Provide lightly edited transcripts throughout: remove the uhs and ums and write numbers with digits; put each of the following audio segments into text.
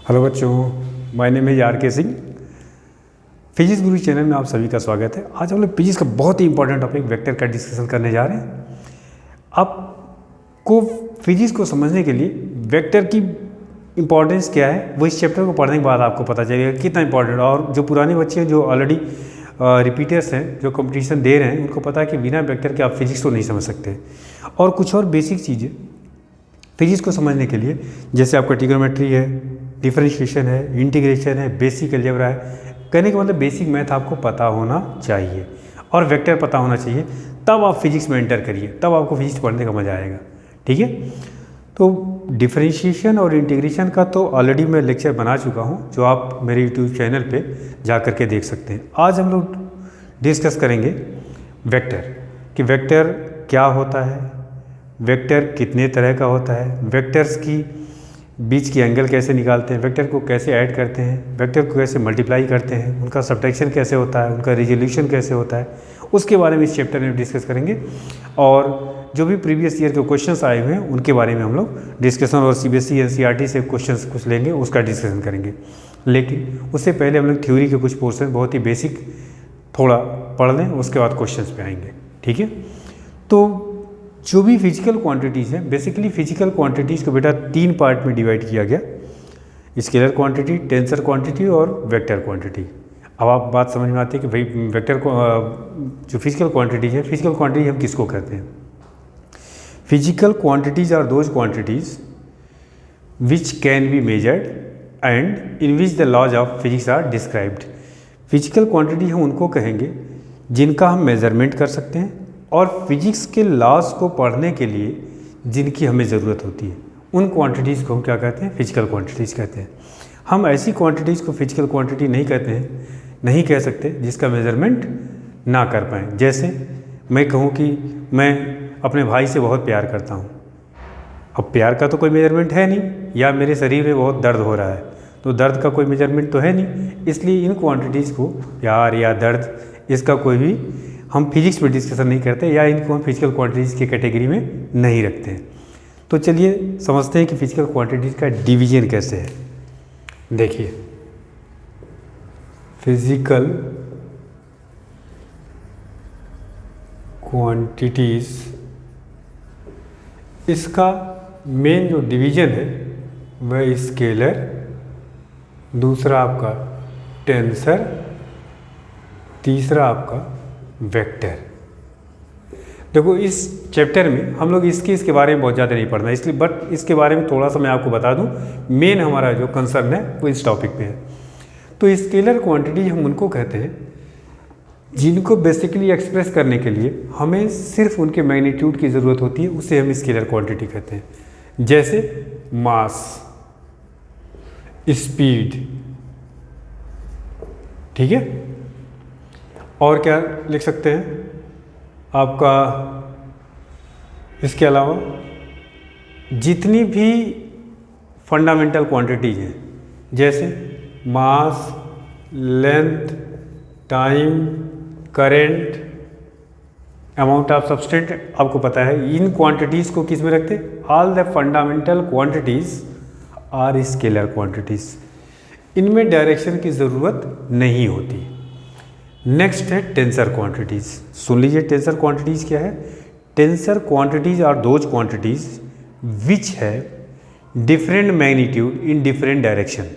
Hello बच्चों, my name है are के सिंह। फिजिक्स गुरु चैनल में आप सभी का स्वागत है। आज हम लोग फिजिक्स का बहुत ही इंपॉर्टेंट टॉपिक वेक्टर का डिस्कशन करने जा रहे हैं। आपको फिजिक्स को समझने के लिए वेक्टर की इंपॉर्टेंस क्या है वो इस चैप्टर को पढ़ने के बाद आपको पता चलेगा कितना इंपॉर्टेंट। और जो पुराने बच्चे हैं, जो ऑलरेडी रिपीटर्स हैं, जो कंपटीशन दे रहे हैं, उनको पता है कि बिना वेक्टर के आप फिजिक्स को नहीं समझ सकते। और कुछ और बेसिक चीज़ें फिजिक्स को समझने के लिए, जैसे आपका ट्रिग्नोमेट्री है, डिफरेंशिएशन है, इंटीग्रेशन है, बेसिक अलजेब्रा है। कहने का मतलब बेसिक मैथ आपको पता होना चाहिए और वेक्टर पता होना चाहिए, तब आप फिजिक्स में एंटर करिए, तब आपको फिजिक्स पढ़ने का मज़ा आएगा। ठीक है, तो डिफरेंशिएशन और इंटीग्रेशन का तो ऑलरेडी मैं लेक्चर बना चुका हूँ, जो आप मेरे यूट्यूब चैनल पे जा कर के देख सकते हैं। आज हम लोग डिस्कस करेंगे वेक्टर, कि वेक्टर क्या होता है, वेक्टर कितने तरह का होता है, वेक्टर्स की बीच की एंगल कैसे निकालते हैं, वेक्टर को कैसे ऐड करते हैं, वेक्टर को कैसे मल्टीप्लाई करते हैं, उनका सब्ट्रैक्शन कैसे होता है, उनका रिजोल्यूशन कैसे होता है, उसके बारे में इस चैप्टर में डिस्कस करेंगे। और जो भी प्रीवियस ईयर के क्वेश्चंस आए हुए हैं उनके बारे में हम लोग डिस्कशन, और CBSE NCERT से क्वेश्चंस कुछ लेंगे, उसका डिस्कशन करेंगे। लेकिन उससे पहले हम लोग थ्योरी के कुछ पोर्शन बहुत ही बेसिक थोड़ा पढ़ लें, उसके बाद क्वेश्चंस पे आएंगे। ठीक है, तो जो भी फिजिकल क्वांटिटीज़ हैं, बेसिकली फिजिकल क्वांटिटीज़ को बेटा 3 पार्ट में डिवाइड किया गया, स्केलर क्वांटिटी, टेंसर क्वांटिटी और वेक्टर क्वांटिटी। अब आप बात समझ में आती है कि भाई वेक्टर को जो फिजिकल क्वांटिटीज़ है, फिजिकल क्वांटिटी हम किसको कहते हैं? Physical quantities are those quantities which can be measured and in which the laws of physics are described. Physical quantity हम उनको कहेंगे जिनका हम मेजरमेंट कर सकते हैं और फिजिक्स के लॉज को पढ़ने के लिए जिनकी हमें ज़रूरत होती है, उन क्वांटिटीज़ को हम क्या कहते हैं? फिजिकल क्वांटिटीज़ कहते हैं। हम ऐसी क्वांटिटीज़ को फिजिकल क्वांटिटी नहीं कहते हैं, नहीं कह सकते जिसका मेजरमेंट ना कर पाएँ। जैसे मैं कहूँ कि मैं अपने भाई से बहुत प्यार करता हूँ, अब प्यार का तो कोई मेजरमेंट है नहीं, या मेरे शरीर में बहुत दर्द हो रहा है, तो दर्द का कोई मेजरमेंट तो है नहीं। इसलिए इन क्वांटिटीज़ को, प्यार या दर्द, इसका कोई भी हम फिजिक्स में डिस्कशन नहीं करते, या इनको हम फिजिकल क्वांटिटीज़ की कैटेगरी में नहीं रखते हैं। तो चलिए समझते हैं कि फिजिकल क्वांटिटीज़ का डिवीजन कैसे है। देखिए, फिजिकल क्वांटिटीज़, इसका मेन जो डिवीजन है वह स्केलर, दूसरा आपका टेंसर, तीसरा आपका वेक्टर। देखो, इस चैप्टर में हम लोग इसके बारे में बहुत ज़्यादा नहीं पढ़ना, इसलिए बट इसके बारे में थोड़ा सा मैं आपको बता दूं। मेन हमारा जो कंसर्न है वो इस टॉपिक पे है। तो स्केलर क्वांटिटी हम उनको कहते हैं जिनको बेसिकली एक्सप्रेस करने के लिए हमें सिर्फ उनके मैग्नीट्यूड की ज़रूरत होती है, उसे हम स्केलर क्वांटिटी कहते हैं। जैसे मास, स्पीड, ठीक है, और क्या लिख सकते हैं आपका, इसके अलावा जितनी भी फंडामेंटल क्वांटिटीज हैं, जैसे mass, length, time, current, amount of substance, आपको पता है इन क्वांटिटीज़ को किस में रखते हैं? All the fundamental quantities are scalar quantities. इनमें डायरेक्शन की ज़रूरत नहीं होती। नेक्स्ट है टेंसर क्वांटिटीज़। सुन लीजिए, टेंसर क्वांटिटीज़ क्या है? Tensor quantities are those quantities which है different magnitude in different direction.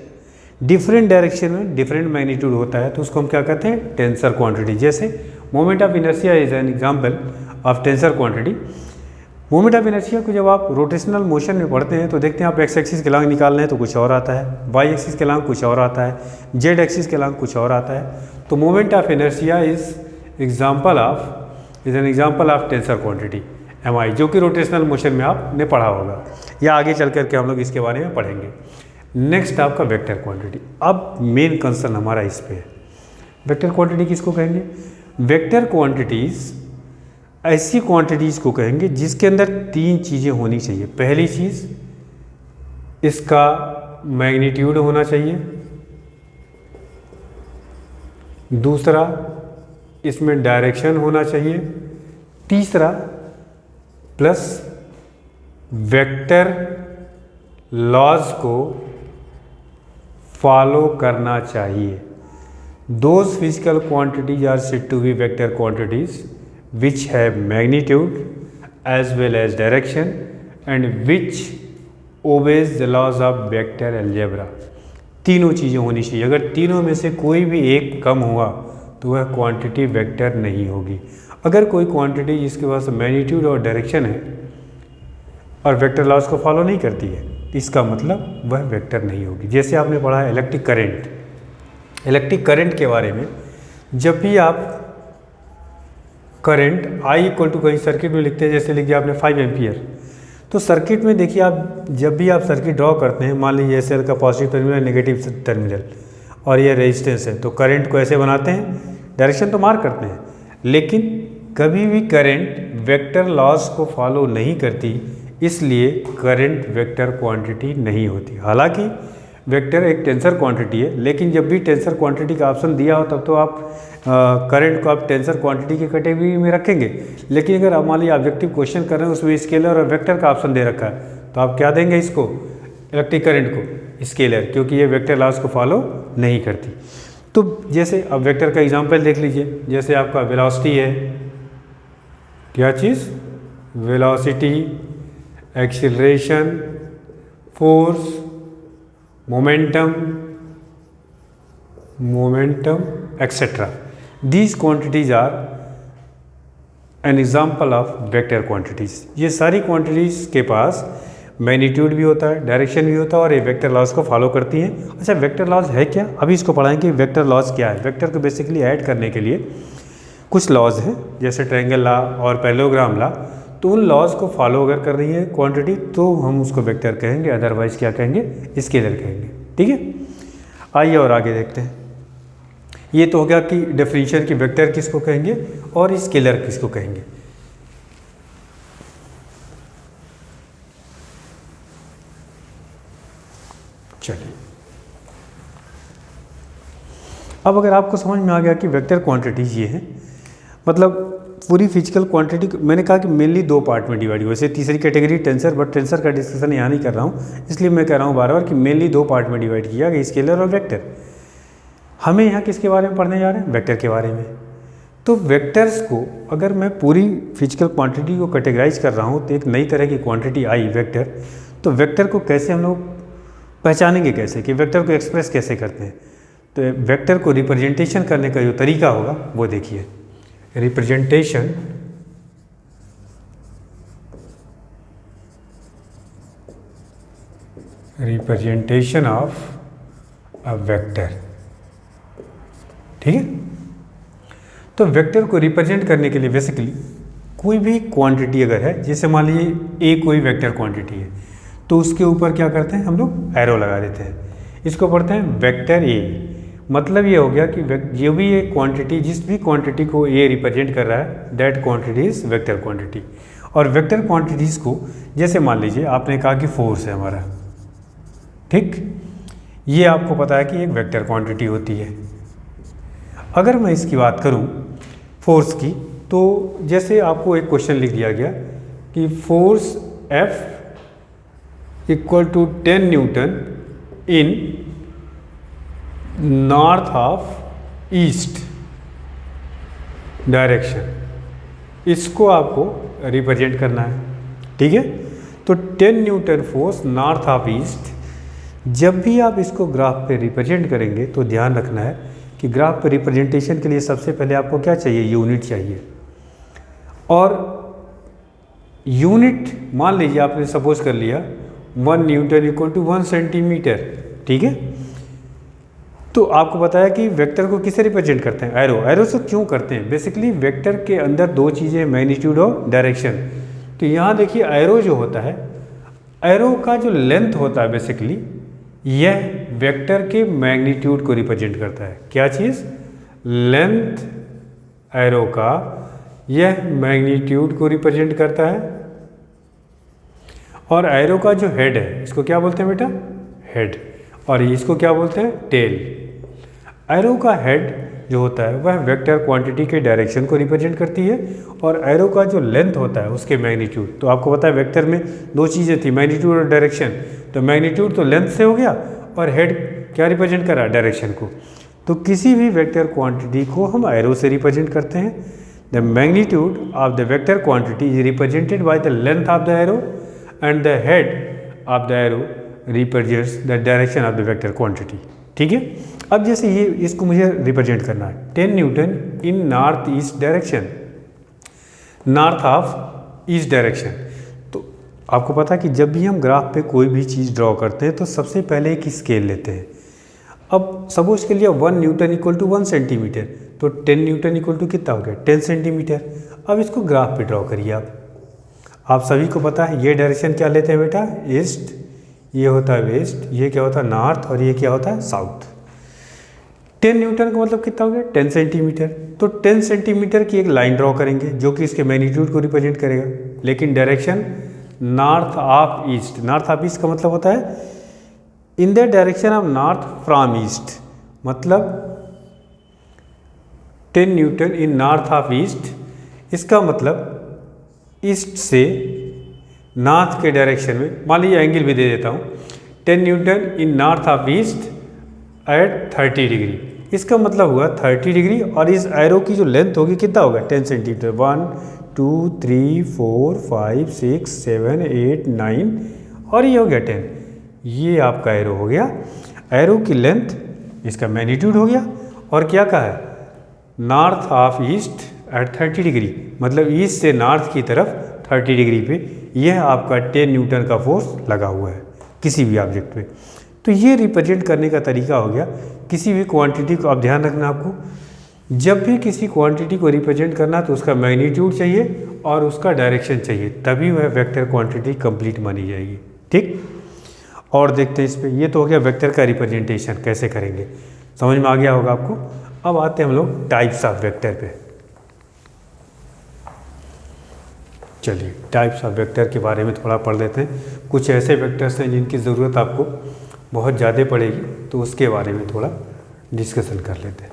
Different direction में डिफरेंट मैग्नीट्यूड होता है, तो उसको हम क्या कहते हैं? Tensor quantity. जैसे moment of inertia is an example of tensor quantity. Moment of inertia को जब आप रोटेशनल मोशन में पढ़ते हैं तो देखते हैं आप एक्स एक्सिस के लॉन्ग निकाल रहे हैं तो कुछ और आता है, वाई एक्सिस के लॉन्ग कुछ और आता है, जेड एक्सिस के लॉन्ग कुछ और आता है। तो moment of inertia is an example of tensor quantity MI, जो कि रोटेशनल मोशन में आपने पढ़ा होगा, या आगे चल करके हम लोग इसके बारे में पढ़ेंगे। नेक्स्ट आपका वेक्टर क्वांटिटी। अब मेन कंसर्न हमारा इस पे है। वेक्टर क्वांटिटी किसको कहेंगे? वेक्टर क्वांटिटीज़ ऐसी क्वांटिटीज़ को कहेंगे जिसके अंदर 3 चीज़ें होनी चाहिए। पहली चीज़, इसका मैग्नीट्यूड होना चाहिए, दूसरा इसमें डायरेक्शन होना चाहिए, तीसरा प्लस वेक्टर लॉज को फॉलो करना चाहिए। Those physical quantities are said to be vector quantities which have magnitude as well as direction and which obeys the laws of vector algebra. तीनों चीज़ें होनी चाहिए। अगर तीनों में से कोई भी एक कम हुआ तो वह क्वांटिटी वेक्टर नहीं होगी। अगर कोई क्वांटिटी जिसके पास मैग्नीट्यूड और डायरेक्शन है और वेक्टर लॉज को फॉलो नहीं करती है, इसका मतलब वह वेक्टर नहीं होगी। जैसे आपने पढ़ा है इलेक्ट्रिक करंट। इलेक्ट्रिक करंट के बारे में जब भी आप करंट I इक्वल टू कहीं सर्किट में लिखते हैं, जैसे लिख दिया आपने 5 एम्पियर, तो सर्किट में देखिए आप जब भी आप सर्किट ड्रॉ करते हैं, मान लीजिए सेल का पॉजिटिव टर्मिनल नेगेटिव टर्मिनल और ये रेजिस्टेंस है, तो करंट को ऐसे बनाते हैं, डायरेक्शन तो मार्क करते हैं, लेकिन कभी भी करंट वेक्टर लॉज को फॉलो नहीं करती, इसलिए करंट वेक्टर क्वांटिटी नहीं होती। हालांकि वेक्टर एक टेंसर क्वांटिटी है, लेकिन जब भी टेंसर क्वांटिटी का ऑप्शन दिया हो तब तो आप करंट को आप टेंसर क्वांटिटी की कैटेगरी में रखेंगे। लेकिन अगर आप मान लीजिए ऑब्जेक्टिव क्वेश्चन कर रहे हैं, उसमें स्केलर और वेक्टर का ऑप्शन दे रखा है, तो आप क्या देंगे इसको, इलेक्ट्रिक करंट को स्केलर, क्योंकि ये वेक्टर लॉज को फॉलो नहीं करती। तो जैसे अब वेक्टर का एग्जाम्पल देख लीजिए, जैसे आपका वेलोसिटी है, क्या चीज़, velocity, acceleration, force, momentum etcetera. These quantities are an example of vector quantities। ये सारी क्वांटिटीज़ के पास मैग्नीट्यूड भी होता है, डायरेक्शन भी होता है और ये वेक्टर लॉज को फॉलो करती हैं। अच्छा, वेक्टर लॉज है क्या, अभी इसको पढ़ाएंगे वेक्टर लॉज क्या है। वेक्टर को बेसिकली ऐड करने के लिए कुछ लॉज हैं, जैसे ट्रायंगल लॉ और पैरेललोग्राम लॉ, तो उन लॉज को फॉलो अगर कर रही है क्वांटिटी तो हम उसको वेक्टर कहेंगे, अदरवाइज क्या कहेंगे, स्केलर कहेंगे। ठीक है, आइए और आगे देखते हैं। ये तो हो गया कि डेफिनेशन की वेक्टर किसको कहेंगे और स्केलर किसको कहेंगे। चलिए, अब अगर आपको समझ में आ गया कि वेक्टर क्वांटिटीज ये हैं, मतलब पूरी फिजिकल क्वांटिटी, मैंने कहा कि मेनली दो पार्ट में डिवाइड हुआ। वैसे तीसरी कैटेगरी टेंसर, बट टेंसर का डिस्कशन यहाँ नहीं कर रहा हूँ, इसलिए मैं कह रहा हूँ बार बार कि मेनली दो पार्ट में डिवाइड किया गया, स्केलर और वेक्टर। हमें यहाँ किसके बारे में पढ़ने जा रहे हैं, वेक्टर के बारे में। तो वेक्टर्स को अगर मैं पूरी फिजिकल क्वांटिटी को कैटेगराइज कर रहा हूँ तो एक नई तरह की क्वांटिटी आई वेक्टर, तो वेक्टर को कैसे हम लोग पहचानेंगे, कैसे कि वेक्टर को एक्सप्रेस कैसे करते हैं। तो वेक्टर को रिप्रेजेंटेशन करने का जो तरीका होगा वो देखिए, रिप्रेजेंटेशन ऑफ अ वेक्टर। ठीक है, तो वेक्टर को रिप्रेजेंट करने के लिए बेसिकली कोई भी क्वांटिटी अगर है, जैसे मान लीजिए ए कोई वेक्टर क्वांटिटी है, तो उसके ऊपर क्या करते हैं हम लोग, एरो लगा देते हैं, इसको पढ़ते हैं वेक्टर ए। मतलब ये हो गया कि जो भी ये क्वांटिटी, जिस भी क्वांटिटी को ए रिप्रेजेंट कर रहा है, that quantity is vector quantity. और वेक्टर क्वांटिटीज़ को, जैसे मान लीजिए आपने कहा कि फोर्स है हमारा, ठीक, ये आपको पता है कि एक वेक्टर क्वांटिटी होती है। अगर मैं इसकी बात करूं फोर्स की, तो जैसे आपको एक क्वेश्चन लिख दिया गया कि force F equal to 10 newton in north of east direction, इसको आपको रिप्रेजेंट करना है। ठीक है, तो 10 newton force north of east, जब भी आप इसको ग्राफ पे रिप्रेजेंट करेंगे तो ध्यान रखना है कि ग्राफ पे रिप्रेजेंटेशन के लिए सबसे पहले आपको क्या चाहिए, यूनिट चाहिए। और यूनिट मान लीजिए आपने सपोज कर लिया 1 न्यूटन इक्वल टू 1 सेंटीमीटर। ठीक है, तो आपको बताया कि वेक्टर को किससे रिप्रेजेंट करते हैं, एरो। एरो से क्यों करते हैं, बेसिकली वेक्टर के अंदर दो चीज़ें, मैग्नीट्यूड और डायरेक्शन। तो यहाँ देखिए एरो जो होता है, एरो का जो लेंथ होता है बेसिकली, यह वेक्टर के मैग्नीट्यूड को रिप्रेजेंट करता है। क्या चीज़, लेंथ एरो का यह मैग्नीट्यूड को रिप्रेजेंट करता है। और एरो का जो हेड है, इसको क्या बोलते हैं बेटा, हेड, और इसको क्या बोलते हैं, टेल। एरो का हेड जो होता है वह वेक्टर क्वांटिटी के डायरेक्शन को रिप्रेजेंट करती है, और एरो का जो लेंथ होता है उसके मैग्नीट्यूड। तो आपको पता है वेक्टर में दो चीज़ें थी, मैग्नीट्यूड और डायरेक्शन। तो मैग्नीट्यूड तो लेंथ से हो गया और हेड क्या रिप्रेजेंट कर रहा है, डायरेक्शन को। तो किसी भी वेक्टर क्वांटिटी को हम एरो से रिप्रेजेंट करते हैं। The magnitude of the vector quantity is represented by the length of the arrow and the head of the arrow represents the direction of the vector quantity. ठीक है, अब जैसे ये इसको मुझे रिप्रेजेंट करना है 10 newton in north east direction, north of east direction. तो आपको पता है कि जब भी हम ग्राफ पे कोई भी चीज़ ड्रॉ करते हैं तो सबसे पहले एक स्केल लेते हैं। अब सपोज के लिए 1 न्यूटन इक्वल टू 1 सेंटीमीटर, तो 10 न्यूटन इक्वल टू कितना हो गया, 10 सेंटीमीटर। अब इसको ग्राफ पे ड्रॉ करिए आप सभी को पता है ये डायरेक्शन क्या लेते हैं बेटा, ईस्ट, ये होता है वेस्ट, ये क्या होता है नॉर्थ, और ये क्या होता है साउथ। 10 न्यूटन का मतलब कितना हो गया, 10 सेंटीमीटर। तो 10 सेंटीमीटर की एक लाइन ड्रॉ करेंगे जो कि इसके मैग्नीट्यूड को रिप्रेजेंट करेगा, लेकिन direction north of east. North of east का मतलब होता है in the direction of north from east, मतलब 10 newton in north of east, इसका मतलब ईस्ट से नॉर्थ के डायरेक्शन में, मान लीजिए एंगल भी दे देता हूँ, 10 newton in north of east eight 30 degree. इसका मतलब हुआ 30 डिग्री, और इस एरो की जो लेंथ होगी कितना होगा, 10 सेंटीमीटर। 1 2 3 4 5 6 7 8 9 और ये हो गया 10। ये आपका एरो हो गया, एरो की लेंथ, इसका मैग्नीट्यूड हो गया, और क्या कहा है, north of east eight 30 degree, मतलब ईस्ट से नॉर्थ की तरफ 30 डिग्री पे यह आपका 10 न्यूटन का फोर्स लगा हुआ है किसी भी ऑब्जेक्ट पे। तो ये रिप्रेजेंट करने का तरीका हो गया किसी भी क्वांटिटी को। अब ध्यान रखना आपको, जब भी किसी क्वांटिटी को रिप्रेजेंट करना तो उसका मैग्नीट्यूड चाहिए और उसका डायरेक्शन चाहिए, तभी वह वेक्टर क्वांटिटी कंप्लीट मानी जाएगी। ठीक, और देखते हैं इस पे, ये तो हो गया वेक्टर का रिप्रेजेंटेशन कैसे करेंगे, समझ में आ गया होगा आपको। अब आते हैं हम लोग टाइप्स ऑफ वेक्टर पे। चलिए टाइप्स ऑफ वेक्टर के बारे में थोड़ा पढ़ लेते हैं। कुछ ऐसे वेक्टर्स हैं जिनकी ज़रूरत आपको बहुत ज़्यादा पड़ेगी, तो उसके बारे में थोड़ा डिस्कशन कर लेते हैं।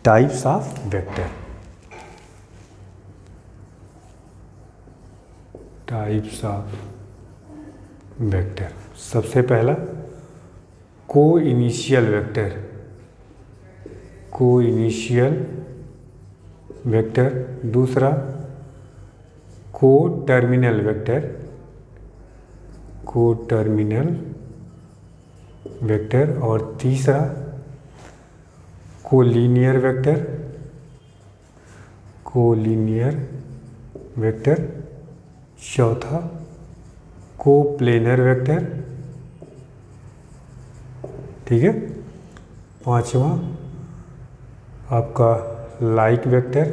Types of vector, types of vector. सबसे पहला को इनिशियल वेक्टर, को इनिशियल वेक्टर। दूसरा को टर्मिनल वेक्टर, को टर्मिनल वेक्टर। और तीसरा कोलिनियर वेक्टर, कोलिनियर वेक्टर। चौथा कोप्लेनर वेक्टर, ठीक है। पांचवा आपका लाइक वेक्टर।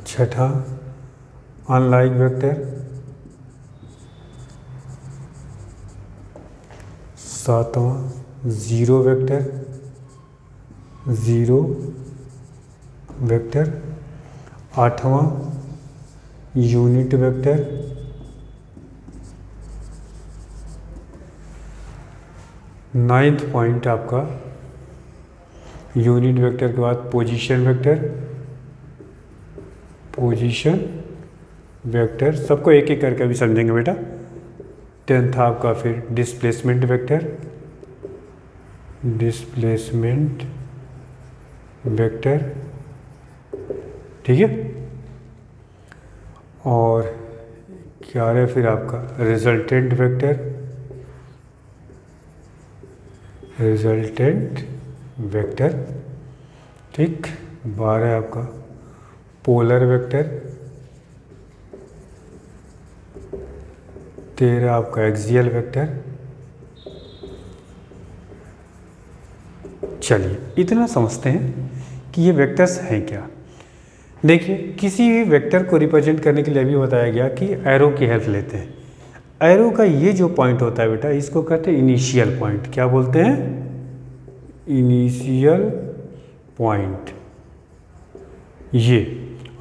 छठा अनलाइक वेक्टर। सातवां ज़ीरो वेक्टर, ज़ीरो वेक्टर। आठवां यूनिट वेक्टर। नाइन्थ पॉइंट आपका यूनिट वेक्टर के बाद पोजीशन वेक्टर, पोजीशन वेक्टर। सबको एक एक करके अभी समझेंगे बेटा। 10th आपका फिर डिस्प्लेसमेंट वेक्टर, डिस्प्लेसमेंट वेक्टर, ठीक है। और क्या है फिर आपका रिजल्टेंट वेक्टर, रिजल्टेंट वेक्टर, ठीक। 12 आपका पोलर वेक्टर। 13 आपका एक्सियल वेक्टर। चलिए इतना समझते हैं कि ये वेक्टर्स हैं क्या। देखिए किसी भी वेक्टर को रिप्रेजेंट करने के लिए अभी बताया गया कि एरो की हेल्प लेते हैं। एरो का ये जो पॉइंट होता है बेटा, इसको कहते हैं इनिशियल पॉइंट। क्या बोलते हैं? Initial point. ये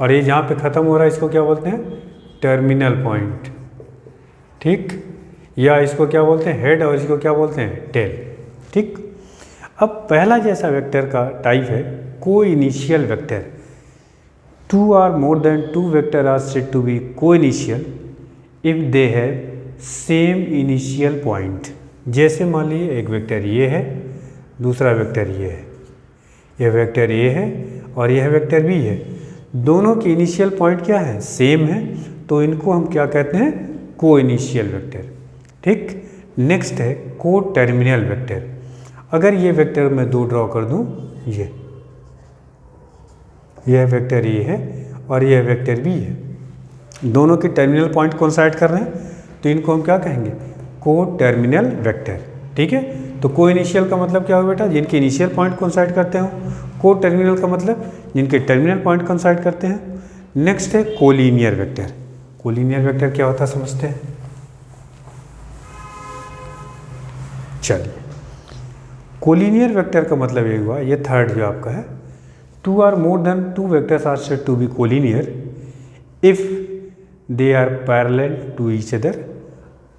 और ये जहाँ पे ख़त्म हो रहा है इसको क्या बोलते हैं? टर्मिनल पॉइंट, ठीक। या इसको क्या बोलते हैं? हेड। और इसको क्या बोलते हैं? टेल, ठीक। अब पहला जैसा वेक्टर का टाइप है को initial vector. 2 or more than 2 vector are said to be co-initial if they have same initial point. जैसे मान लीजिए एक वेक्टर ये है, दूसरा वेक्टर ये है, यह वेक्टर ए है और यह वेक्टर बी है, दोनों के इनिशियल पॉइंट क्या है, सेम है, तो इनको हम क्या कहते हैं, को इनिशियल वेक्टर। ठीक, नेक्स्ट है को टर्मिनल वेक्टर। अगर ये वेक्टर मैं दो ड्रॉ कर दूं, यह वेक्टर ए है और यह वेक्टर बी है, दोनों के टर्मिनल पॉइंट कोइंसाइड कर रहे हैं, तो इनको हम क्या कहेंगे, को टर्मिनल वेक्टर। ठीक है, तो को इनिशियल का मतलब क्या हुआ बेटा, जिनके इनिशियल पॉइंट कोइंसाइड करते हो। को टर्मिनल का मतलब जिनके टर्मिनल पॉइंट कोइंसाइड करते हैं। नेक्स्ट है कोलिनियर वेक्टर। कोलिनियर वेक्टर क्या होता है समझते हैं। चलिए, कोलिनियर वेक्टर का मतलब ये हुआ, ये थर्ड जो आपका है, two or more than two vectors are said to be collinear if they are parallel to each other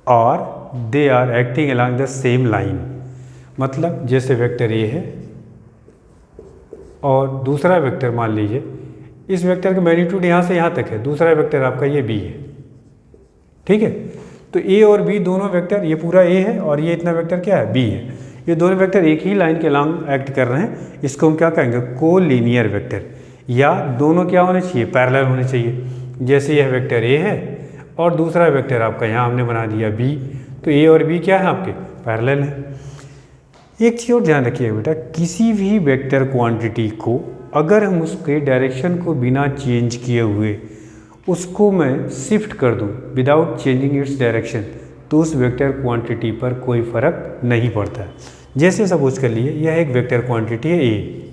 और they are acting along the same line. मतलब जैसे वेक्टर ए है और दूसरा वेक्टर मान लीजिए, इस वेक्टर का मैग्नीट्यूड यहाँ से यहाँ तक है, दूसरा वेक्टर आपका ये बी है। ठीक है, तो ए और बी दोनों वेक्टर, ये पूरा ए है और ये इतना वेक्टर क्या है, बी है, ये दोनों वेक्टर एक ही लाइन के लॉन्ग एक्ट कर रहे हैं, इसको हम क्या कहेंगे, कोलिनियर वेक्टर। या दोनों क्या होने चाहिए, पैरेलल होने चाहिए। जैसे यह वेक्टर ए है और दूसरा वेक्टर आपका यहाँ हमने बना दिया बी, तो ए और बी क्या है आपके, पैरेलल है। एक चीज़ और ध्यान रखिए बेटा, किसी भी वेक्टर क्वांटिटी को अगर हम उसके डायरेक्शन को बिना चेंज किए हुए उसको मैं शिफ्ट कर दूं विदाउट चेंजिंग इट्स डायरेक्शन, तो उस वेक्टर क्वांटिटी पर कोई फर्क नहीं पड़ता है। जैसे सपोज कर लिए यह एक वेक्टर क्वांटिटी है ए,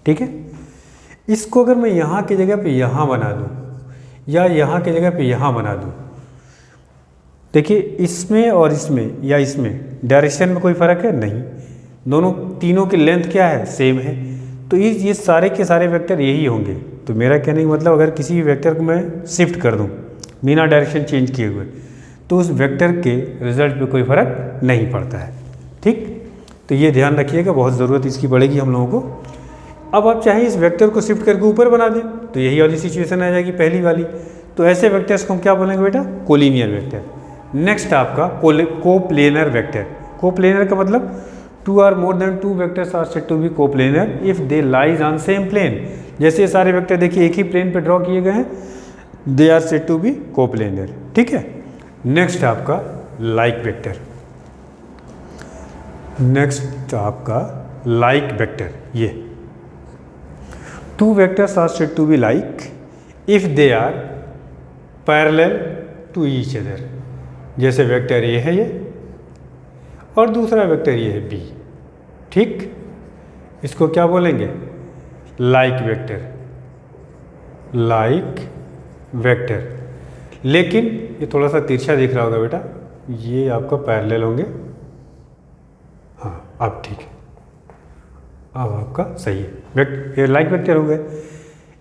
ठीक है, इसको अगर मैं यहाँ की जगह पे यहाँ बना दूँ या यहाँ की जगह पे यहाँ बना दूँ, देखिए इसमें और इसमें या इसमें डायरेक्शन में कोई फ़र्क है नहीं, दोनों तीनों की लेंथ क्या है, सेम है, तो ये सारे के सारे वेक्टर यही होंगे। तो मेरा कहने का मतलब अगर किसी भी वेक्टर को मैं शिफ्ट कर दूं बिना डायरेक्शन चेंज किए हुए, तो उस वेक्टर के रिजल्ट पे कोई फ़र्क नहीं पड़ता है। ठीक, तो ये ध्यान रखिएगा, बहुत ज़रूरत इसकी पड़ेगी हम लोगों को। अब आप चाहें इस वेक्टर को शिफ्ट करके ऊपर बना दें तो यही वाली सिचुएशन आ जाएगी पहली वाली, तो ऐसे वेक्टर्स को हम क्या बोलेंगे बेटा, कोलिनियर वेक्टर। नेक्स्ट आपका कोप्लेनर वेक्टर। कोप्लेनर का मतलब two or more than two vectors are said to be coplanar if they lies on same plane. जैसे ये सारे वेक्टर देखिए एक ही प्लेन पे ड्रॉ किए गए हैं, they are said to be coplanar. ठीक है, नेक्स्ट आपका लाइक वेक्टर। नेक्स्ट आपका लाइक वेक्टर, ये two vectors are said to be like if they are parallel to each other. जैसे वेक्टर ए है ये और दूसरा वेक्टर ये है बी। ठीक, इसको क्या बोलेंगे, लाइक वेक्टर। लाइक वेक्टर, लेकिन ये थोड़ा सा तिरछा दिख रहा होगा बेटा, ये आपका पैरेलल होंगे। हाँ, अब ठीक है, अब आपका सही है, ये लाइक वेक्टर हो गए।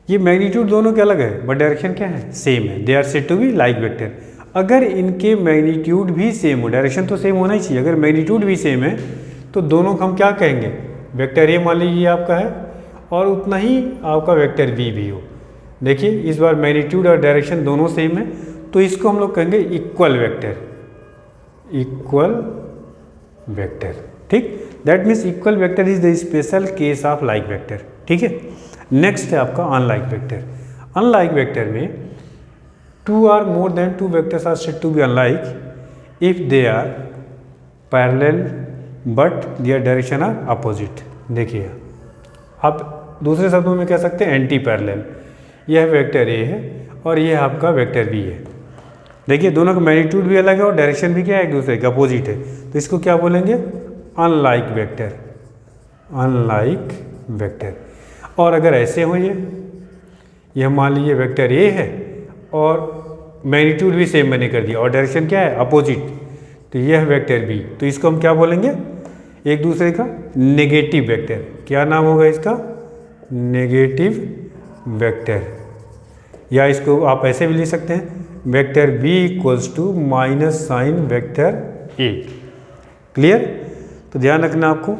ये मैग्नीट्यूड दोनों के अलग है बट डायरेक्शन क्या है, सेम है, they are said to be like vector. अगर इनके मैग्नीट्यूड भी सेम हो, डायरेक्शन तो सेम होना ही चाहिए, अगर मैग्नीट्यूड भी सेम है तो दोनों को हम क्या कहेंगे, वेक्टर ए मान लीजिए आपका है और उतना ही आपका वेक्टर बी भी हो। देखिए इस बार मैग्नीट्यूड और डायरेक्शन दोनों सेम है, तो इसको हम लोग कहेंगे इक्वल वेक्टर। इक्वल वेक्टर, ठीक, that means equal vector is the special case of like vector. ठीक है, नेक्स्ट है आपका अनलाइक वेक्टर। अनलाइक वेक्टर में two or more than two vectors are said to be unlike if they are parallel but their direction are opposite. देखिए आप दूसरे शब्दों में कह सकते हैं एंटी पैरेलल। यह वेक्टर ए है और यह आपका वेक्टर बी है। देखिए दोनों का मैग्नीट्यूड भी अलग है और डायरेक्शन भी क्या है, एक दूसरे के अपोजिट है, तो इसको क्या बोलेंगे, अनलाइक वेक्टर। Unlike vector. और अगर ऐसे हो यह मान लीजिए वेक्टर ए है और मैग्नीट्यूड भी सेम मैंने कर दिया और डायरेक्शन क्या है, अपोजिट, तो यह वेक्टर बी, तो इसको हम क्या बोलेंगे, एक दूसरे का नेगेटिव वेक्टर। क्या नाम होगा इसका, नेगेटिव वेक्टर। या इसको आप ऐसे भी लिख सकते हैं, vector B equals to minus sign vector A. Clear, तो ध्यान रखना आपको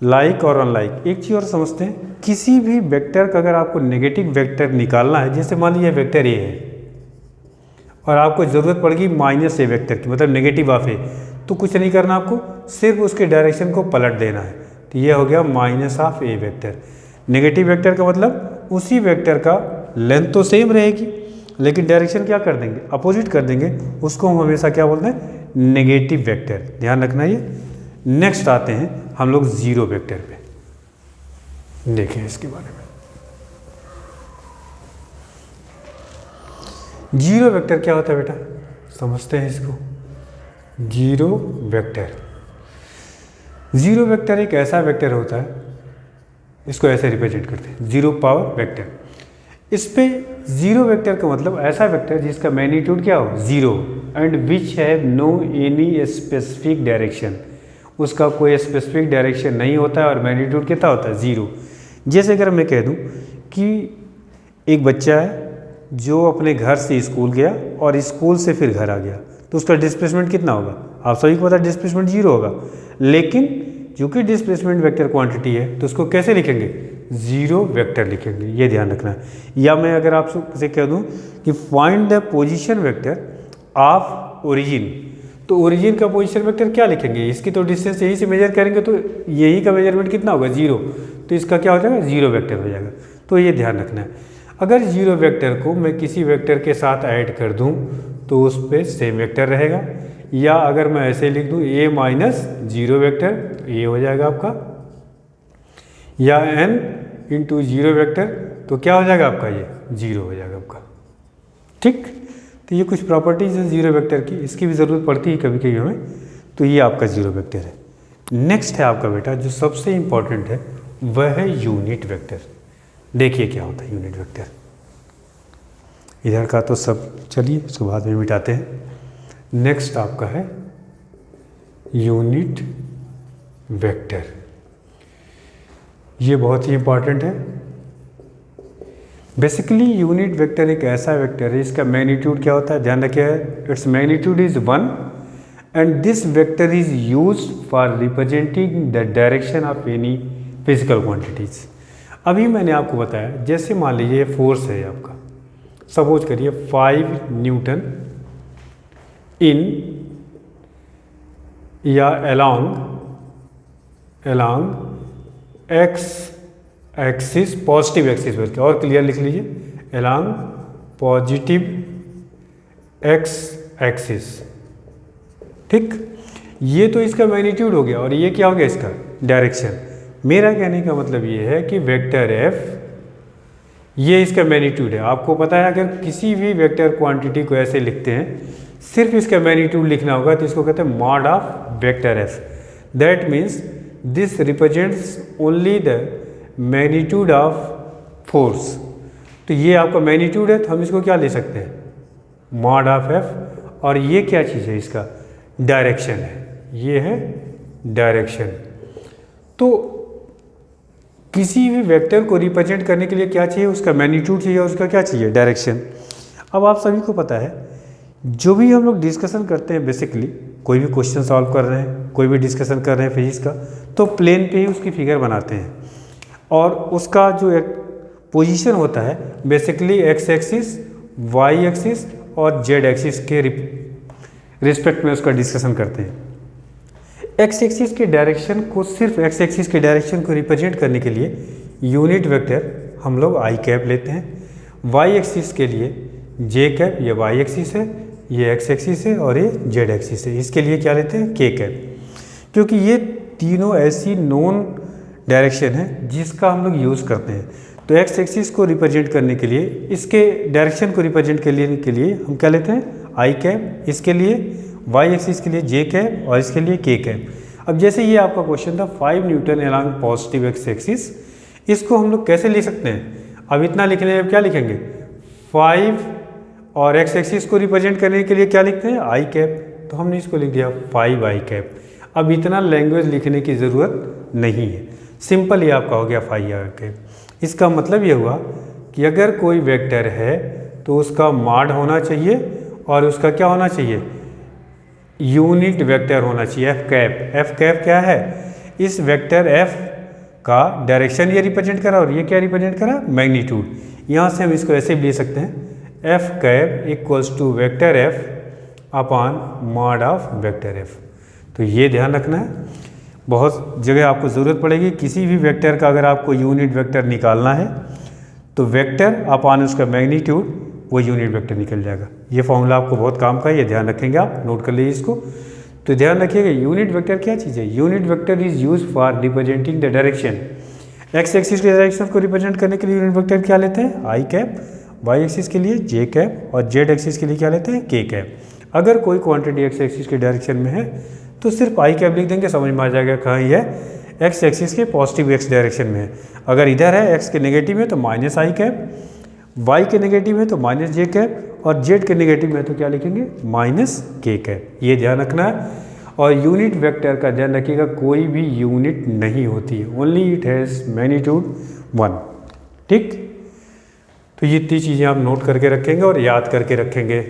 लाइक और अनलाइक। एक चीज़ और समझते हैं, किसी भी वेक्टर का अगर आपको नेगेटिव वेक्टर निकालना है, जैसे मान लीजिए वेक्टर ए है और आपको ज़रूरत पड़ेगी माइनस ए वेक्टर की, मतलब नेगेटिव ऑफ ए, तो कुछ नहीं करना आपको, सिर्फ उसके डायरेक्शन को पलट देना है। तो ये हो गया minus of A vector. Negative vector का मतलब उसी वेक्टर का लेंथ तो सेम रहेगी लेकिन डायरेक्शन क्या कर देंगे, अपोजिट कर देंगे, उसको हम हमेशा क्या बोलते हैं, नेगेटिव वेक्टर। ध्यान रखना ये। नेक्स्ट आते हैं हम लोग जीरो वेक्टर पे, देखें इसके बारे में। जीरो वेक्टर क्या होता है बेटा, समझते हैं इसको। जीरो वेक्टर, जीरो वेक्टर एक ऐसा वेक्टर होता है, इसको ऐसे रिप्रेजेंट करते हैं, जीरो पावर वेक्टर। इस पे जीरो वेक्टर का मतलब ऐसा वेक्टर जिसका मैग्नीट्यूड क्या हो, zero, and which have no any specific direction, उसका कोई स्पेसिफिक डायरेक्शन नहीं होता है और मैग्नीट्यूड कितना होता है, जीरो। जैसे अगर मैं कह दूं कि एक बच्चा है जो अपने घर से स्कूल गया और स्कूल से फिर घर आ गया, तो उसका डिस्प्लेसमेंट कितना होगा, आप सभी को पता है डिस्प्लेसमेंट जीरो होगा, लेकिन चूंकि डिस्प्लेसमेंट वेक्टर क्वांटिटी है तो उसको कैसे लिखेंगे, जीरो वेक्टर लिखेंगे, ये ध्यान रखना है। या मैं अगर आपसे कह दूं कि find the position vector of origin, तो ओरिजिन का पोजीशन वेक्टर क्या लिखेंगे, इसकी तो डिस्टेंस यहीं से मेजर करेंगे तो यही का मेजरमेंट कितना होगा, जीरो, तो इसका क्या हो जाएगा, जीरो वेक्टर हो जाएगा। तो ये ध्यान रखना है। अगर जीरो वेक्टर को मैं किसी वेक्टर के साथ ऐड कर दूं तो उस पर सेम वेक्टर रहेगा, या अगर मैं ऐसे लिख दूं a माइनस जीरो वेक्टर, तो ये हो जाएगा आपका, या n इंटू जीरो वेक्टर, तो क्या हो जाएगा आपका, ये जीरो हो जाएगा आपका। ठीक, तो ये कुछ प्रॉपर्टीज हैं जीरो वेक्टर की, इसकी भी ज़रूरत पड़ती है कभी कभी हमें, तो ये आपका जीरो वेक्टर है। नेक्स्ट है आपका बेटा जो सबसे इम्पॉर्टेंट है, वह है यूनिट वेक्टर। देखिए क्या होता है यूनिट वेक्टर। इधर का तो सब चलिए इसको बाद में मिटाते हैं। नेक्स्ट आपका है यूनिट वेक्टर, ये बहुत ही इंपॉर्टेंट है। बेसिकली यूनिट वेक्टर एक ऐसा वेक्टर है इसका मैग्नीट्यूड क्या होता है, ध्यान रखिए, its magnitude is 1 and this vector is used for representing the direction of any physical quantities. अभी मैंने आपको बताया, जैसे मान लीजिए फोर्स है आपका, सपोज करिए 5 न्यूटन इन या along x axis, positive axis बोल के, और क्लियर लिख लीजिए, अलोंग पॉजिटिव एक्स एक्सिस। ठीक, ये तो इसका मैग्नीट्यूड हो गया और ये क्या हो गया, इसका डायरेक्शन। मेरा कहने का मतलब ये है कि वेक्टर एफ, ये इसका मैग्नीट्यूड है। आपको पता है अगर किसी भी वेक्टर क्वांटिटी को ऐसे लिखते हैं, सिर्फ इसका मैग्नीट्यूड लिखना होगा, तो इसको कहते हैं mod of vector F. That means this represents only the magnitude of force. तो ये आपका मैग्नीट्यूड है, तो हम इसको क्या ले सकते हैं, मॉड ऑफ एफ। और ये क्या चीज़ है, इसका डायरेक्शन है, ये है डायरेक्शन। तो किसी भी वेक्टर को रिप्रेजेंट करने के लिए क्या चाहिए, उसका मैग्नीट्यूड चाहिए और उसका क्या चाहिए, डायरेक्शन। अब आप सभी को पता है, जो भी हम लोग डिस्कशन करते हैं, बेसिकली कोई भी क्वेश्चन सॉल्व कर रहे हैं, कोई भी डिस्कशन कर रहे हैं फिजिक्स का, तो प्लेन पे ही उसकी फिगर बनाते हैं और उसका जो एक पोजीशन होता है basically X axis, Y axis और जेड एक्सिस के रिस्पेक्ट में उसका डिस्कशन करते हैं। एक्स एक्सिस के डायरेक्शन को, सिर्फ एक्स एक्सिस के डायरेक्शन को रिप्रेजेंट करने के लिए यूनिट वेक्टर हम लोग आई कैप लेते हैं। वाई एक्सिस के लिए जे कैप, ये वाई एक्सिस है, ये एक्स एक्सिस है और ये जेड एक्सिस है, इसके लिए क्या लेते हैं, के कैप। क्योंकि ये तीनों ऐसी नोन डायरेक्शन है जिसका हम लोग यूज़ करते हैं। तो एक्स एक्सिस को रिप्रेजेंट करने के लिए, इसके डायरेक्शन को रिप्रेजेंट करने के लिए हम क्या लेते हैं, आई कैप, इसके लिए वाई एक्सिस के लिए जे कैप और इसके लिए के कैप। अब जैसे ये आपका क्वेश्चन था 5 Newton along positive x axis, इसको हम लोग कैसे लिख सकते हैं, अब इतना लिखने में क्या लिखेंगे, 5 और एक्स एक्सिस को रिप्रेजेंट करने के लिए क्या लिखते हैं, आई कैप, तो हमने इसको लिख दिया 5 आई कैप। अब इतना लैंग्वेज लिखने की ज़रूरत नहीं है, सिंपल ये आपका हो गया 5 आई कैप। इसका मतलब ये हुआ कि अगर कोई वेक्टर है तो उसका मॉड होना चाहिए और उसका क्या होना चाहिए, यूनिट वेक्टर होना चाहिए, एफ कैप। एफ कैप क्या है, इस वेक्टर एफ का डायरेक्शन ये रिप्रेजेंट करा और ये क्या रिप्रेजेंट करा, मैग्नीट्यूड। यहाँ से हम इसको ऐसे भी ले सकते हैं, F cap equals to vector F upon mod of vector F. तो ये ध्यान रखना है, बहुत जगह आपको ज़रूरत पड़ेगी। किसी भी वेक्टर का अगर आपको यूनिट वेक्टर निकालना है तो वेक्टर अपॉन उसका मैग्नीट्यूड वो यूनिट वेक्टर निकल जाएगा। ये फॉर्मूला आपको बहुत काम का है, ये ध्यान रखेंगे, आप नोट कर लीजिए इसको। तो ध्यान रखिएगा यूनिट वेक्टर क्या चीज़ है। Unit vector is use for representing the direction. X axis के डायरेक्शन को रिप्रेजेंट करने के लिए यूनिट वेक्टर क्या लेते हैं, आई कैप, वाई एक्सिस के लिए जे कैप और जेड एक्सिस के लिए क्या लेते हैं, के कैप। अगर कोई क्वांटिटी एक्स एक्सिस के डायरेक्शन में है तो सिर्फ आई कैप लिख देंगे, समझ में आ जाएगा कहाँ ये एक्स एक्सिस के पॉजिटिव एक्स डायरेक्शन में है। अगर इधर है एक्स के नेगेटिव में तो माइनस आई कैप, वाई के नेगेटिव है तो माइनस जे कैप और जेड के नेगेटिव में तो क्या लिखेंगे, माइनस के कैप। ये ध्यान रखना है। और यूनिट वेक्टर का ध्यान रखिएगा, कोई भी यूनिट नहीं होती है, ओनली इट हैज़ मैग्नीट्यूड 1। ठीक, तो ये इतनी चीज़ें आप नोट करके रखेंगे और याद करके रखेंगे।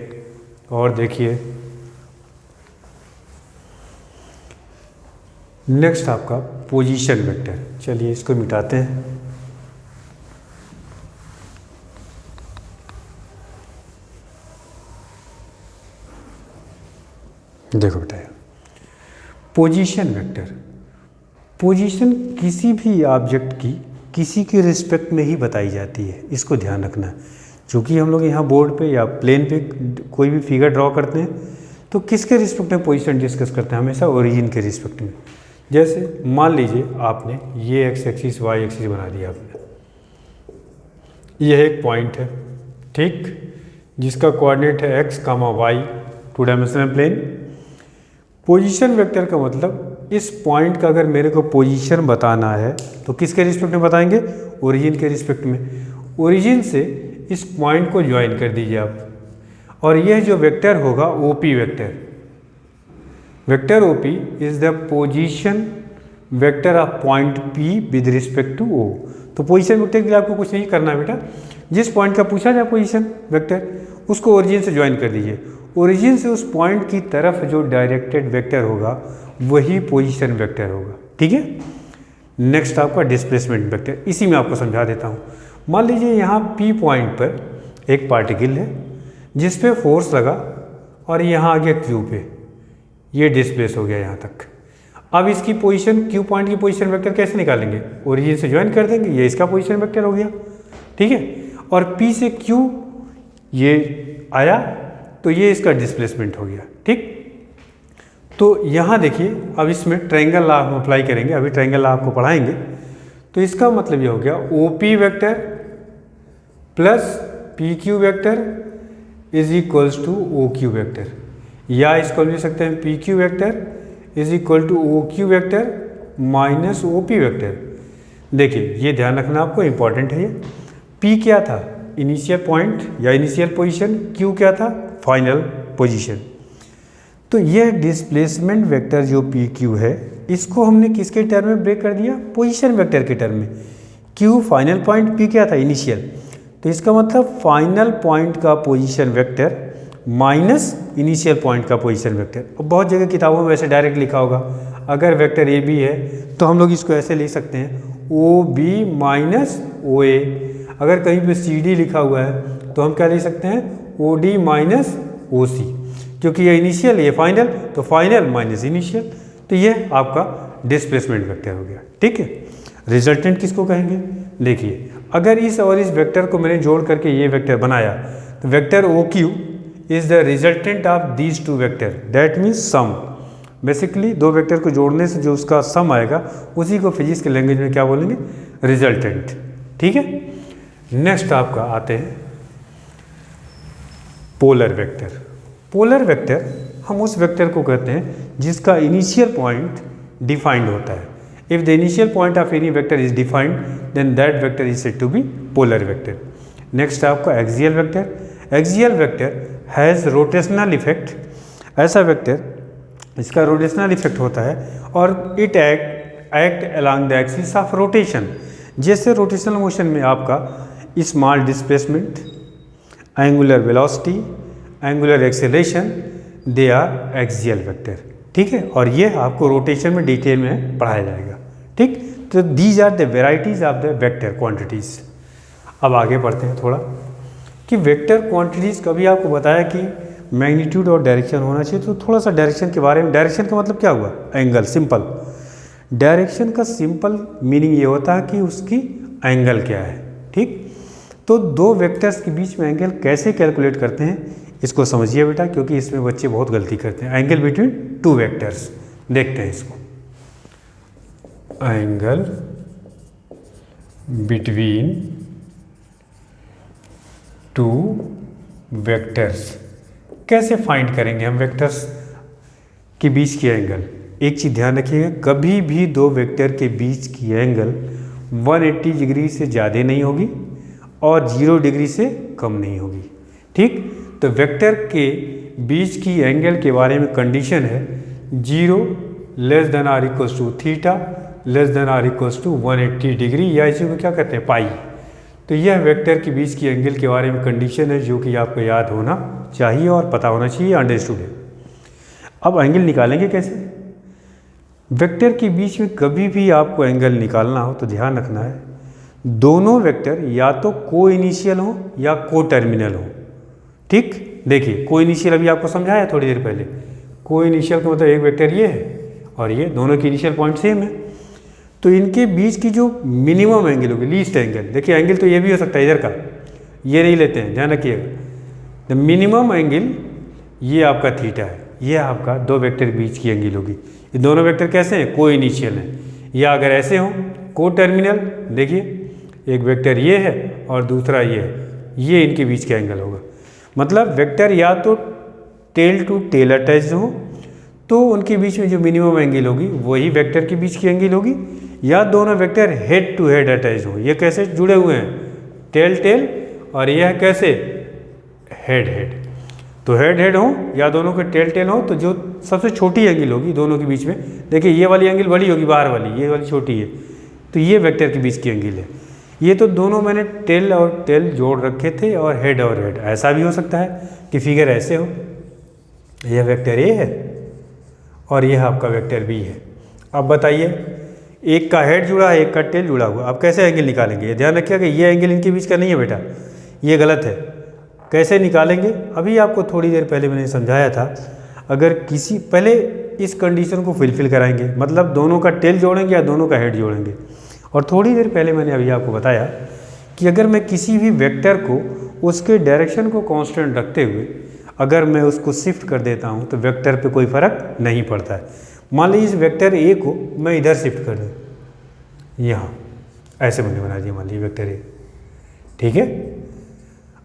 और देखिए नेक्स्ट आपका पोजीशन वेक्टर। चलिए इसको मिटाते हैं। देखो बेटा, पोजीशन वेक्टर, पोजीशन किसी भी ऑब्जेक्ट की किसी के रिस्पेक्ट में ही बताई जाती है, इसको ध्यान रखना है। चूँकि हम लोग यहाँ बोर्ड पे या प्लेन पे कोई भी फिगर ड्रॉ करते हैं तो किसके रिस्पेक्ट में पोजीशन डिस्कस करते हैं, हमेशा ओरिजिन के रिस्पेक्ट में। जैसे मान लीजिए आपने ये एक्स एक्सिस वाई एक्सिस बना दिया आपने, यह एक पॉइंट है, ठीक, जिसका कोऑर्डिनेट है X comma Y, 2 dimensional plane. Position vector का मतलब इस पॉइंट का अगर मेरे को पोजीशन बताना है तो किसके रिस्पेक्ट में बताएंगे, ओरिजिन के रिस्पेक्ट में। ओरिजिन से इस पॉइंट को ज्वाइन कर दीजिए आप, और यह जो वेक्टर होगा OP vector, vector OP is the position vector of point P with respect to O. तो पोजीशन वेक्टर के लिए आपको कुछ नहीं करना है बेटा, जिस पॉइंट का पूछा जाए पोजीशन वेक्टर उसको ओरिजिन से ज्वाइन कर दीजिए। ओरिजिन से उस पॉइंट की तरफ जो डायरेक्टेड वेक्टर होगा वही पोजीशन वेक्टर होगा। ठीक है, नेक्स्ट आपका डिस्प्लेसमेंट वेक्टर, इसी में आपको समझा देता हूँ। मान लीजिए यहाँ पी पॉइंट पर एक पार्टिकल है जिस पे फोर्स लगा और यहाँ आ गया क्यू पे, ये डिस्प्लेस हो गया यहाँ तक। अब इसकी पोजीशन क्यू पॉइंट की पोजीशन वेक्टर कैसे निकालेंगे, ओरिजिन से ज्वाइन कर देंगे, ये इसका पोजीशन वेक्टर हो गया। ठीक है, और पी से क्यू ये आया तो ये इसका डिस्प्लेसमेंट हो गया। ठीक, तो यहाँ देखिए अब इसमें ट्रायंगल लॉ हम अप्लाई करेंगे, अभी ट्रायंगल लॉ आपको पढ़ाएंगे। तो इसका मतलब ये हो गया O P vector plus P Q vector is equals to O Q vector, या इसको लिख सकते हैं P Q vector is equal to O Q vector minus O P vector. देखिए ये ध्यान रखना आपको, इंपॉर्टेंट है ये। पी क्या था, इनिशियल पॉइंट या इनिशियल पोजीशन, क्यू क्या था, फाइनल पोजीशन। तो यह डिस्प्लेसमेंट वेक्टर जो पी क्यू है इसको हमने किसके टर्म में ब्रेक कर दिया, पोजीशन वेक्टर के टर्म में। क्यू फाइनल पॉइंट, पी क्या था, इनिशियल। तो इसका मतलब फाइनल पॉइंट का position vector minus initial point का पोजीशन वेक्टर। अब बहुत जगह किताबों में वैसे डायरेक्ट लिखा होगा, अगर वेक्टर ए बी है तो हम लोग इसको ऐसे लिख सकते हैं ओ बी माइनस ओ ए। अगर कहीं पे सी डी लिखा हुआ है तो हम क्या लिख सकते हैं, ओ डी माइनस ओ सी, क्योंकि ये इनिशियल ये फाइनल, तो फाइनल माइनस इनिशियल। तो ये आपका डिस्प्लेसमेंट वेक्टर हो गया। ठीक है, रिजल्टेंट किसको कहेंगे, देखिए अगर इस और इस वेक्टर को मैंने जोड़ करके ये वेक्टर बनाया तो vector O Q is the resultant of these two vector, that means sum. Basically दो वेक्टर को जोड़ने से जो उसका सम आएगा उसी को फिजिक्स के लैंग्वेज में क्या बोलेंगे, रिजल्टेंट। ठीक है, नेक्स्ट आपका आते हैं पोलर वेक्टर। पोलर वेक्टर हम उस वेक्टर को कहते हैं जिसका इनिशियल पॉइंट डिफाइंड होता है। If the initial point of any vector is defined then that vector is said to be polar vector. Next आपका axial vector. Axial vector has rotational effect. ऐसा वेक्टर इसका rotational effect होता है और it act along the axis of rotation. जैसे rotational motion में आपका small displacement, angular velocity, angular acceleration, they are axial vector. ठीक है, और ये आपको रोटेशन में डिटेल में पढ़ाया जाएगा। ठीक, तो these are the varieties of the vector quantities. अब आगे बढ़ते हैं थोड़ा, कि वेक्टर क्वांटिटीज़ कभी आपको बताया कि मैग्नीट्यूड और डायरेक्शन होना चाहिए, तो थोड़ा सा डायरेक्शन के बारे में। डायरेक्शन का मतलब क्या हुआ? Angle, simple. डायरेक्शन का सिंपल मीनिंग ये होता है कि उसकी एंगल क्या है, ठीक। तो दो वेक्टर्स के बीच में एंगल कैसे कैलकुलेट करते हैं इसको समझिए बेटा, क्योंकि इसमें बच्चे बहुत गलती करते हैं। एंगल बिटवीन टू वेक्टर्स, देखते हैं इसको। एंगल बिटवीन टू वेक्टर्स कैसे फाइंड करेंगे हम वेक्टर्स के बीच की एंगल? एक चीज़ ध्यान रखिएगा, कभी भी दो वेक्टर के बीच की एंगल 180 डिग्री से ज़्यादा नहीं होगी और 0 डिग्री से कम नहीं होगी, ठीक। तो वेक्टर के बीच की एंगल के बारे में कंडीशन है 0 less than or equals to theta less than or equals to 180 degree, या इसी को क्या कहते हैं? पाई। तो यह वेक्टर के बीच की एंगल के बारे में कंडीशन है जो कि आपको याद होना चाहिए और पता होना चाहिए, अंडरस्टूड है। अब एंगल निकालेंगे कैसे? वेक्टर के बीच में कभी भी आपको एंगल निकालना हो तो ध्यान रखना है दोनों वेक्टर या तो को इनिशियल हो या को टर्मिनल हो, ठीक। देखिए को इनिशियल अभी आपको समझाया थोड़ी देर पहले। को इनिशियल का मतलब एक वेक्टर ये है और ये दोनों की इनिशियल पॉइंट सेम है, तो इनके बीच की जो मिनिमम एंगल होगी, लीस्ट एंगल, देखिए एंगल तो ये भी हो सकता है इधर का, ये नहीं लेते हैं, ध्यान रखिएगा। द मिनिमम एंगल ये आपका थीटा है, ये आपका दो वेक्टर के बीच की एंगल होगी। ये दोनों वेक्टर कैसे हैं? को इनिशियल हैं। या अगर ऐसे हो को टर्मिनल, देखिए एक वेक्टर ये है और दूसरा ये है, ये इनके बीच का एंगल होगा। मतलब वेक्टर या तो टेल टू टेल अटैच हो तो उनके बीच में जो मिनिमम एंगल होगी वही वेक्टर के बीच की एंगल होगी, या दोनों vector head to head attach हो। ये कैसे जुड़े हुए हैं? टेल टेल, और यह कैसे? Head head. तो हेड हेड हो या दोनों के टेल टेल हो तो जो सबसे छोटी एंगल होगी दोनों के बीच में, देखिए ये वाली एंगल बड़ी होगी बाहर वाली, ये वाली छोटी है, तो ये वेक्टर के बीच की एंगल है। ये तो दोनों मैंने टेल और टेल जोड़ रखे थे और हेड और हेड। ऐसा भी हो सकता है कि फिगर ऐसे हो, यह वेक्टर ए है और यह आपका वेक्टर बी है। अब बताइए एक का हेड जुड़ा है एक का टेल जुड़ा हुआ, अब कैसे एंगल निकालेंगे? ध्यान रखिएगा ये एंगल इनके बीच का नहीं है बेटा, ये गलत है। कैसे निकालेंगे? अभी आपको थोड़ी देर पहले मैंने समझाया था। अगर किसी पहले इस कंडीशन को फुलफिल कराएंगे, मतलब दोनों का टेल जोड़ेंगे या दोनों का हेड जोड़ेंगे। और थोड़ी देर पहले मैंने अभी आपको बताया कि अगर मैं किसी भी वेक्टर को उसके डायरेक्शन को कांस्टेंट रखते हुए अगर मैं उसको शिफ्ट कर देता हूं तो वेक्टर पे कोई फर्क नहीं पड़ता है। मान लीजिए इस वेक्टर ए को मैं इधर शिफ्ट कर दूँ, यहाँ ऐसे मैंने बना दिया, मान लीजिए वेक्टर ए, ठीक है।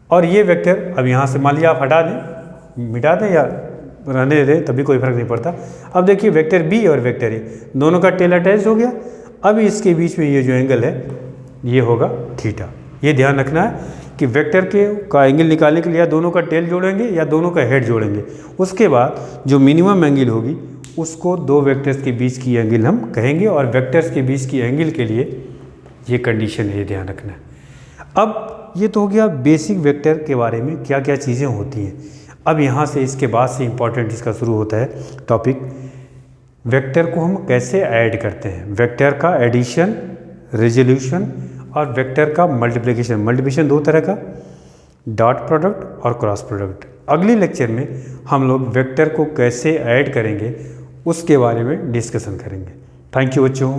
और ये वेक्टर अब यहाँ से मान लीजिए आप हटा दें, मिटा दें या रहने दें, तभी कोई फर्क नहीं पड़ता। अब देखिए वेक्टर बी और वेक्टर ए दोनों का टेल अटैच हो गया। अब इसके बीच में ये जो एंगल है ये होगा थीटा। ये ध्यान रखना है कि वेक्टर के का एंगल निकालने के लिए या दोनों का टेल जोड़ेंगे या दोनों का हेड जोड़ेंगे। उसके बाद जो मिनिमम एंगल होगी उसको दो वेक्टर्स के बीच की एंगल हम कहेंगे, और वेक्टर्स के बीच की एंगल के लिए ये कंडीशन है, ध्यान रखना है। अब ये तो हो गया बेसिक वेक्टर के बारे में क्या क्या चीज़ें होती हैं। अब यहाँ से इसके बाद से इम्पॉर्टेंट इसका शुरू होता है टॉपिक, वेक्टर को हम कैसे ऐड करते हैं। वेक्टर का एडिशन, रेजोल्यूशन और वेक्टर का मल्टीप्लिकेशन। मल्टीप्लिकेशन दो तरह का, डॉट प्रोडक्ट और क्रॉस प्रोडक्ट। अगले लेक्चर में हम लोग वेक्टर को कैसे ऐड करेंगे उसके बारे में डिस्कशन करेंगे। थैंक यू बच्चों।